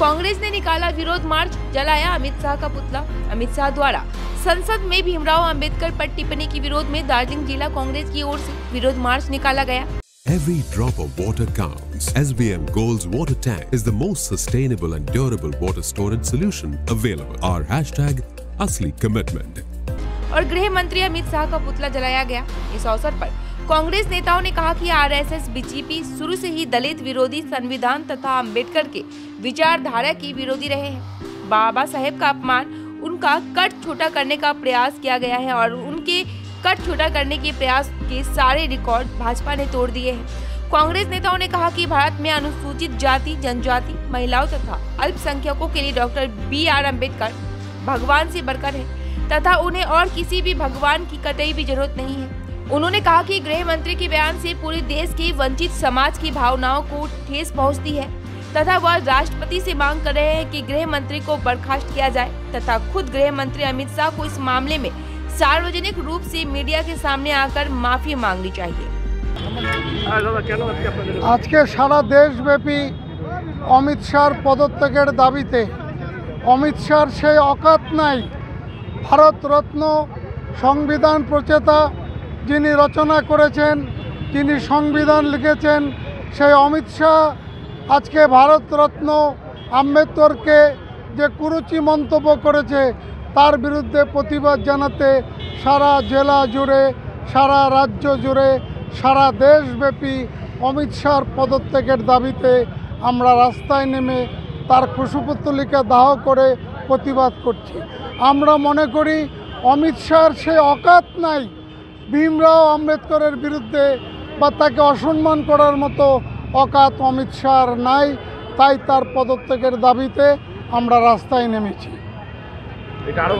कांग्रेस ने निकाला विरोध मार्च, जलाया अमित शाह का पुतला। अमित शाह द्वारा संसद में भीमराव अंबेडकर पर टिप्पणी के विरोध में दार्जिलिंग जिला कांग्रेस की ओर से विरोध मार्च निकाला गया। Every drop of water counts. SBM Gold's water tank is the most sustainable and durable water storage solution available. Our hashtag असली commitment. और गृह मंत्री अमित शाह का पुतला जलाया गया। इस अवसर पर कांग्रेस नेताओं ने कहा कि आरएसएस बीजेपी शुरू से ही दलित विरोधी, संविधान तथा अंबेडकर के विचारधारा की विरोधी रहे हैं। बाबा साहेब का अपमान, उनका कट छोटा करने का प्रयास किया गया है और उनके कट छोटा करने के प्रयास के सारे रिकॉर्ड भाजपा ने तोड़ दिए हैं। कांग्रेस नेताओं ने कहा कि भारत में अनुसूचित जाति, जनजाति, महिलाओं तथा अल्पसंख्यकों के लिए डॉक्टर BR अम्बेडकर भगवान से बढ़कर है तथा उन्हें और किसी भी भगवान की कतई भी जरूरत नहीं है। उन्होंने कहा कि गृह मंत्री के बयान से पूरे देश के वंचित समाज की भावनाओं को ठेस पहुंचती है तथा वह राष्ट्रपति से मांग कर रहे हैं कि गृह मंत्री को बर्खास्त किया जाए तथा खुद गृह मंत्री अमित शाह को इस मामले में सार्वजनिक रूप से मीडिया के सामने आकर माफी मांगनी चाहिए। आज के सारा देशव्यापी अमित शाहर पदत्यागेर दाबिते अमित शाहर से अकात नाई भारत रत्न संविधान प्रचेता जिनि रचना करेছেন, जिनि संविधान लिखेছেন, সেই अमित शाह आज के भारत रत्न आम्बेडकर के जे कुरुचि मंतव्य करेছে तार बिरुद्धे प्रतिबाद जानाते सारा जिला जुड़े, सारा राज्य जुड़े, सारा देशव्यापी अमित शाहर पदत्यागेर दाबिते आमरा रास्ताय नेमे तार कुशपुत्तलिका दाह करे प्रतिबाद करछि। आमरा मने करी अमित शाहर से अकात नाई भीमराव आम्बेडकरेर बिरुद्धे बा ताके असम्मान करार मतो अकात अमित शाहर नाई, ताई तार पदत्यागेर दाबिते आमरा रास्ताय नेमेछि।